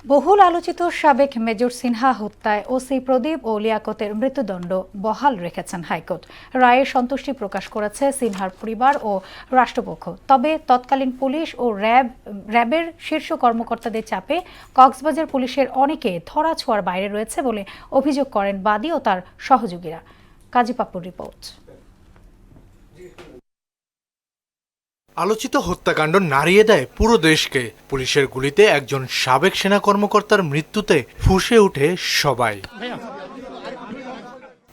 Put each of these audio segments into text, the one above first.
বহুল আলোচিত সাবেক মেজর সিনহা হত্যায় ওসি প্রদীপ ও লিয়াকতের মৃত্যুদণ্ড বহাল রেখেছেন হাইকোর্ট। রায়ে সন্তুষ্টি প্রকাশ করেছে সিনহার পরিবার ও রাষ্ট্রপক্ষ। তবে তৎকালীন পুলিশ ও র্যাবের শীর্ষ কর্মকর্তাদের চাপে কক্সবাজার পুলিশের অনেকে ধরাছোঁয়ার বাইরে রয়েছে বলে অভিযোগ করেন বাদী ও তার সহযোগীরা। কাজী পাপ্পুর রিপোর্ট। আলোচিত হত্যাকাণ্ড নাড়িয়ে দেয় পুরো দেশকে। পুলিশের গুলিতে একজন সাবেক সেনা কর্মকর্তার মৃত্যুতে ফুঁসে ওঠে সবাই।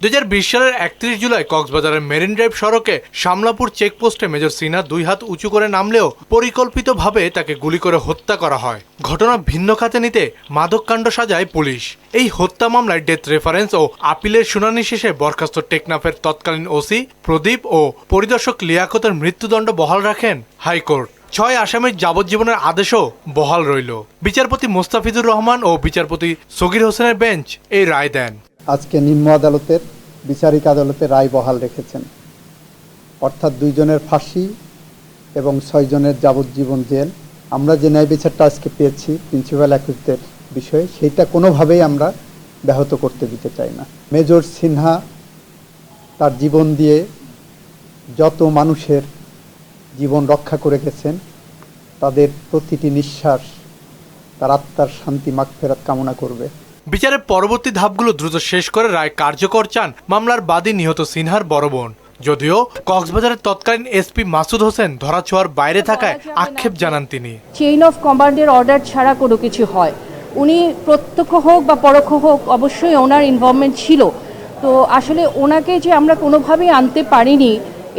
2020 সালের 31 জুলাই কক্সবাজারের মেরিন ড্রাইভ সড়কে শামলাপুর চেকপোস্টে মেজর সিনহা 2 হাত উঁচু করে নামলেও পরিকল্পিতভাবে তাকে গুলি করে হত্যা করা হয়। ঘটনা ভিন্ন খাতে নিতে মাদককাণ্ড সাজায় পুলিশ। এই হত্যা মামলায় ডেথ রেফারেন্স ও আপিলের শুনানি শেষে বরখাস্ত টেকনাফের তৎকালীন ওসি প্রদীপ ও পরিদর্শক লিয়াকতের মৃত্যুদণ্ড বহাল রাখেন হাইকোর্ট। 6 আসামির যাবজ্জীবনের আদেশও বহাল রইল। বিচারপতি মোস্তাফিজুর রহমান ও বিচারপতি সগির হোসেনের বেঞ্চ এই রায় দেন। আজকে নিম্ন আদালতের বিচারিক আদালতে রায় বহাল রেখেছেন, অর্থাৎ 2 জনের ফাঁসি এবং 6 জনের যাবজ্জীবন জেল। আমরা যে ন্যায় বিচারটা আজকে পেয়েছি প্রিন্সিপাল অ্যাকিউজদের বিষয়ে, সেইটা কোনোভাবেই আমরা ব্যাহত করতে দিতে চাই না। মেজর সিনহা তার জীবন দিয়ে যত মানুষের জীবন রক্ষা করে গেছেন, তাদের প্রতিটি নিঃশ্বাস তার আত্মার শান্তি মাগফিরাত কামনা করবে। বিচারের পরবর্তী ধাপগুলো দ্রুত শেষ করে রায় কার্যকর চান মামলার বাদী নিহত সিনহার বড় বোন। যদিও কক্সবাজারের তৎকালীন এসপি মাসুদ হোসেন ধরাছোঁয়ার বাইরে থাকায় আক্ষেপ জানান তিনি। চেইন অফ কমান্ডের অর্ডার ছাড়া কোনো কিছু হয়, উনি প্রত্যক্ষ হোক বা পরোক্ষ হোক অবশ্যই ওনার ইনভলভমেন্ট ছিল। তো আসলে ওনাকে যে আমরা কোনোভাবেই আনতে পারিনি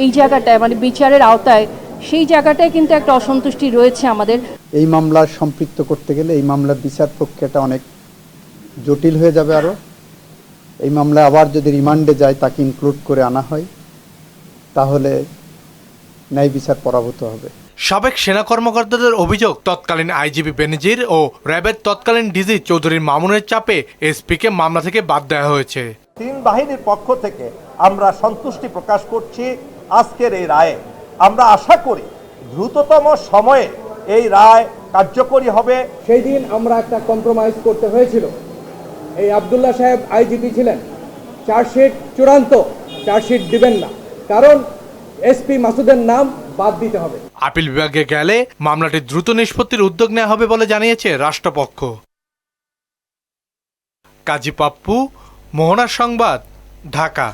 এই জায়গাটায়, মানে বিচারের আওতায়, সেই জায়গাটায় কিন্তু একটা অসন্তুষ্টি রয়েছে আমাদের। এই মামলার সম্পৃক্ত করতে গেলে এই মামলার বিচার প্রক্রিয়াটা অনেক জটিল হয়ে যাবে। আরও এই মামলা আবার যদি রিমান্ডে যায় তাকে ইনক্লুড করে আনা হয়, তাহলে ন্যায় বিচার পরাভূত হবে। সাবেক সেনা কর্মকর্তাদের অভিযোগ, তৎকালীন আইজিপি বেনজির ও র্যাবের তৎকালীন ডিজি চৌধুরী মামুনের চাপে এসপিকে মামলা থেকে বাদ দেওয়া হয়েছে। 3 বাহিনীর পক্ষ থেকে আমরা সন্তুষ্টি প্রকাশ করছি আজকের এই রায়ে। আমরা আশা করি দ্রুততম সময়ে এই রায় কার্যকরী হবে। সেই দিন আমরা একটা কম্প্রোমাইজ করতে হয়েছিল। এই আব্দুল্লাহ সাহেব আইজিপি ছিলেন, চার্জশিট চূড়ান্ত, চার্জশিট দিবেন না, কারণ এসপি মাসুদের নাম বাদ দিতে হবে। আপিল বিভাগে গেলে মামলাটি দ্রুত নিষ্পত্তির উদ্যোগ নেওয়া হবে বলে জানিয়েছে রাষ্ট্রপক্ষ। কাজী পাপ্পু, মোহনা সংবাদ, ঢাকা।